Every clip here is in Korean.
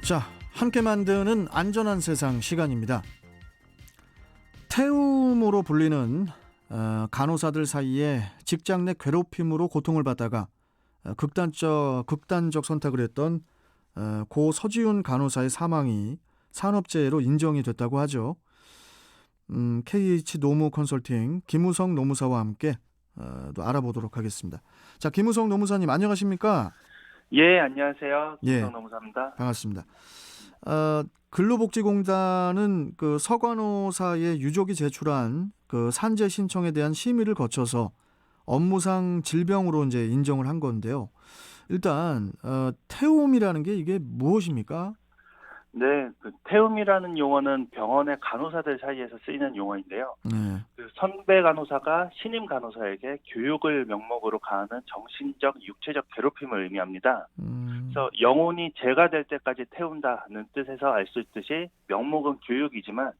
자, 함께 만드는 안전한 세상 시간입니다. 태움으로 불리는 간호사들 사이에 직장 내 괴롭힘으로 고통을 받다가 극단적 선택을 했던 고 서지훈 간호사의 사망이 산업재해로 인정이 됐다고 하죠. KH 노무 컨설팅 김우성 노무사와 함께 또 알아보도록 하겠습니다. 자, 김우성 노무사님 안녕하십니까? 예, 안녕하세요. 예, 김성 노무사입니다. 반갑습니다. 근로복지공단은 그 서간호사의 유족이 제출한 그 산재 신청에 대한 심의를 거쳐서 업무상 질병으로 이제 인정을 한 건데요. 일단 태움이라는 게 이게 무엇입니까? 네, 그 태움이라는 용어는 병원의 간호사들 사이에서 쓰이는 용어인데요. 네. 그 선배 간호사가 신임 간호사에게 교육을 명목으로 가하는 정신적, 육체적 괴롭힘을 의미합니다. 그래서 영혼이 재가 될 때까지 태운다는 뜻에서 알 수 있듯이 명목은 교육이지만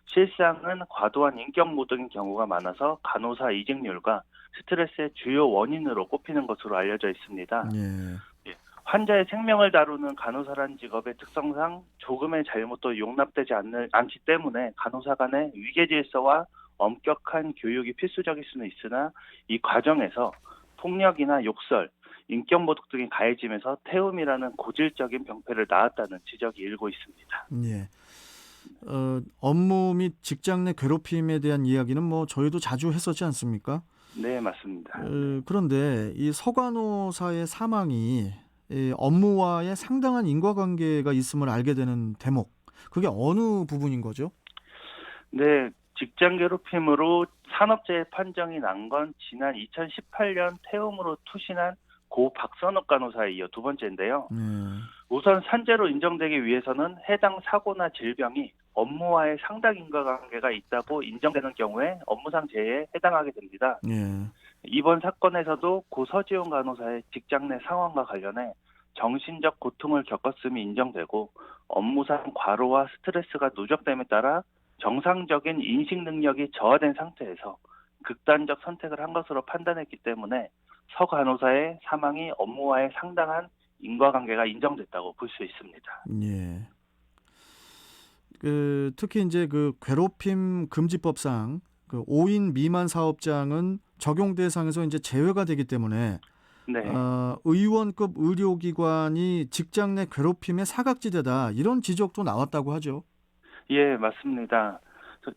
실상은 과도한 인격 모독인 경우가 많아서 간호사 이직률과 스트레스의 주요 원인으로 꼽히는 것으로 알려져 있습니다. 예. 예, 환자의 생명을 다루는 간호사라는 직업의 특성상 조금의 잘못도 용납되지 않기 때문에 간호사 간의 위계 질서와 엄격한 교육이 필수적일 수는 있으나 이 과정에서 폭력이나 욕설, 인격 모독 등이 가해지면서 태움이라는 고질적인 병폐를 낳았다는 지적이 일고 있습니다. 예. 업무 및 직장 내 괴롭힘에 대한 이야기는 뭐 저희도 자주 했었지 않습니까? 네, 맞습니다. 그런데 이 서간호사의 사망이 이 업무와의 상당한 인과관계가 있음을 알게 되는 대목, 그게 어느 부분인 거죠? 네, 직장 괴롭힘으로 산업재해 판정이 난 건 지난 2018년 태움으로 투신한 고 박선욱 간호사에 이어 두 번째인데요. 네. 우선 산재로 인정되기 위해서는 해당 사고나 질병이 업무와의 상당 인과관계가 있다고 인정되는 경우에 업무상 재해에 해당하게 됩니다. 예. 이번 사건에서도 고 서지훈 간호사의 직장 내 상황과 관련해 정신적 고통을 겪었음이 인정되고 업무상 과로와 스트레스가 누적됨에 따라 정상적인 인식 능력이 저하된 상태에서 극단적 선택을 한 것으로 판단했기 때문에 서 간호사의 사망이 업무와의 상당한 인과관계가 인정됐다고 볼 수 있습니다. 예. 특히 이제 그 괴롭힘 금지법상 그 5인 미만 사업장은 적용 대상에서 이제 제외가 되기 때문에 네. 의원급 의료기관이 직장 내 괴롭힘의 사각지대다 이런 지적도 나왔다고 하죠. 예, 맞습니다.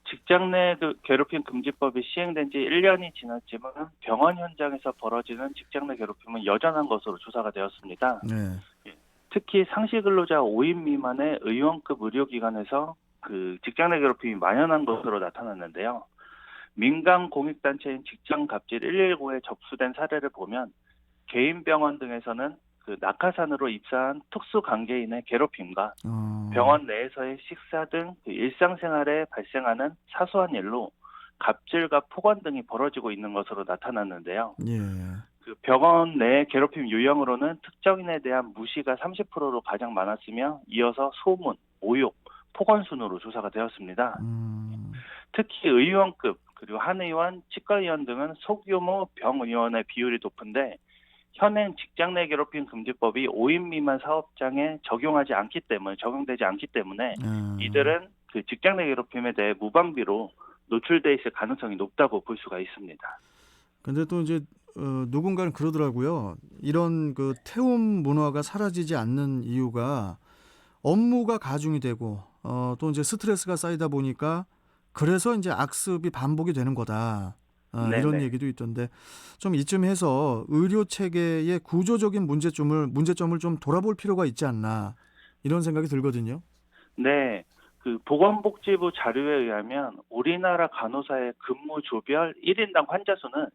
직장 내 괴롭힘 금지법이 시행된 지 1년이 지났지만 병원 현장에서 벌어지는 직장 내 괴롭힘은 여전한 것으로 조사가 되었습니다. 네. 특히 상시 근로자 5인 미만의 의원급 의료기관에서 그 직장 내 괴롭힘이 만연한 것으로 나타났는데요. 민간 공익단체인 직장갑질 119에 접수된 사례를 보면 개인 병원 등에서는 그 낙하산으로 입사한 특수관계인의 괴롭힘과 병원 내에서의 식사 등 그 일상생활에 발생하는 사소한 일로 갑질과 폭언 등이 벌어지고 있는 것으로 나타났는데요. 예. 그 병원 내 괴롭힘 유형으로는 특정인에 대한 무시가 30%로 가장 많았으며 이어서 소문, 모욕, 폭언 순으로 조사가 되었습니다. 특히 의원급 그리고 한의원, 치과의원 등은 소규모 병의원의 비율이 높은데 현행 직장 내 괴롭힘 금지법이 5인 미만 사업장에 적용되지 않기 때문에 이들은 그 직장 내 괴롭힘에 대해 무방비로 노출돼 있을 가능성이 높다고 볼 수가 있습니다. 근데 또 이제 누군가는 그러더라고요. 이런 그 태움 문화가 사라지지 않는 이유가 업무가 가중이 되고 또 이제 스트레스가 쌓이다 보니까 그래서 이제 악습이 반복이 되는 거다. 이런 얘기도 있던데 좀 이쯤 해서 의료 체계의 구조적인 문제점을 좀 돌아볼 필요가 있지 않나 이런 생각이 들거든요. 네. 그 보건복지부 자료에 의하면 우리나라 간호사의 근무 조별 1인당 환자 수는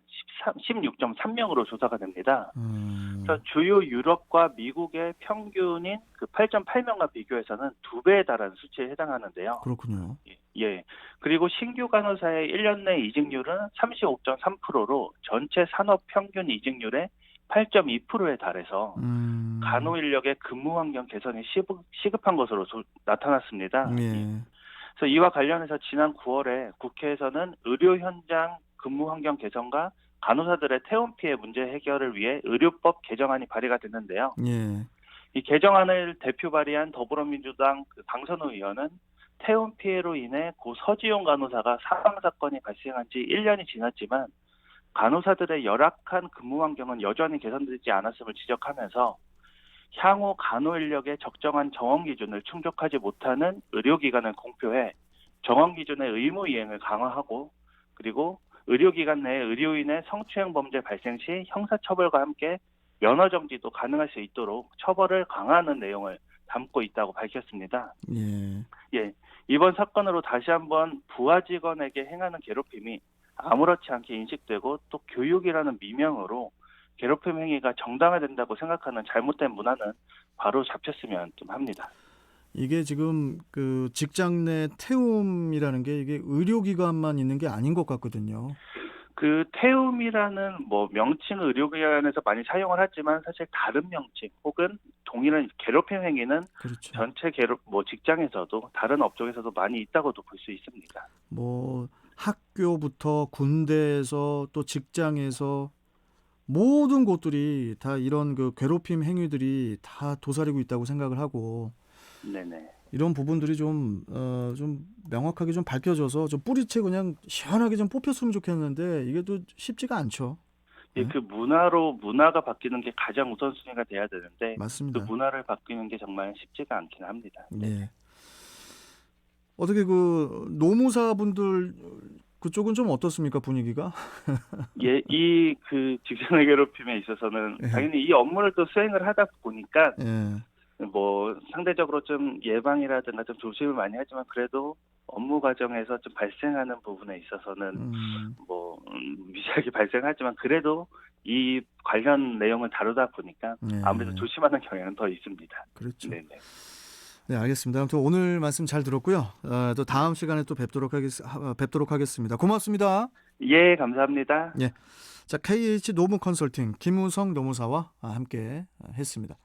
16.3명으로 조사가 됩니다. 그래서 주요 유럽과 미국의 평균인 그 8.8명과 비교해서는 2배에 달하는 수치에 해당하는데요. 그렇군요. 예. 그리고 신규 간호사의 1년 내 이직률은 35.3%로 전체 산업 평균 이직률의 8.2%에 달해서 간호 인력의 근무 환경 개선이 시급한 것으로 나타났습니다. 예. 그래서 이와 관련해서 지난 9월에 국회에서는 의료 현장 근무 환경 개선과 간호사들의 태움 피해 문제 해결을 위해 의료법 개정안이 발의가 됐는데요. 예. 이 개정안을 대표 발의한 더불어민주당 강선우 의원은 태움 피해로 인해 고 서지용 간호사가 사망 사건이 발생한 지 1년이 지났지만 간호사들의 열악한 근무 환경은 여전히 개선되지 않았음을 지적하면서 향후 간호 인력의 적정한 정원 기준을 충족하지 못하는 의료기관을 공표해 정원 기준의 의무 이행을 강화하고, 그리고 의료기관 내 의료인의 성추행 범죄 발생 시 형사처벌과 함께 면허정지도 가능할 수 있도록 처벌을 강화하는 내용을 담고 있다고 밝혔습니다. 예. 예, 이번 사건으로 다시 한번 부하 직원에게 행하는 괴롭힘이 아무렇지 않게 인식되고 또 교육이라는 미명으로 괴롭힘 행위가 정당화된다고 생각하는 잘못된 문화는 바로 잡혔으면 좀 합니다. 이게 지금 그 직장 내 태움이라는 게 이게 의료기관만 있는 게 아닌 것 같거든요. 그 태움이라는 명칭을 의료기관에서 많이 사용을 하지만 사실 다른 명칭 혹은 동일한 괴롭힘 행위는 그렇죠. 전체 직장에서도 다른 업종에서도 많이 있다고도 볼 수 있습니다. 뭐 학교부터 군대에서 또 직장에서 모든 곳들이 다 이런 그 괴롭힘 행위들이 다 도사리고 있다고 생각을 하고, 네네. 이런 부분들이 좀 명확하게 좀 밝혀져서 좀 뿌리채 그냥 시원하게 좀 뽑혔으면 좋겠는데 이게 또 쉽지가 않죠. 예, 네? 그 문화가 바뀌는 게 가장 우선순위가 돼야 되는데 그 맞습니다. 문화를 바뀌는 게 정말 쉽지가 않긴 합니다. 예. 어떻게 그 노무사분들 그쪽은 좀 어떻습니까, 분위기가? 예, 이 직장 내 괴롭힘에 있어서는 예. 당연히 이 업무를 또 수행을 하다 보니까 예. 상대적으로 좀 예방이라든가 좀 조심을 많이 하지만 그래도 업무 과정에서 좀 발생하는 부분에 있어서는 음. 미세하게 발생하지만 그래도 이 관련 내용을 다루다 보니까 아무래도 예. 조심하는 경향은 더 있습니다. 그렇죠. 네네. 네, 알겠습니다. 아무튼 오늘 말씀 잘 들었고요. 또 다음 시간에 또 뵙도록 하겠습니다. 고맙습니다. 예, 감사합니다. 예. 자, KH 노무 컨설팅 김우성 노무사와 함께 했습니다.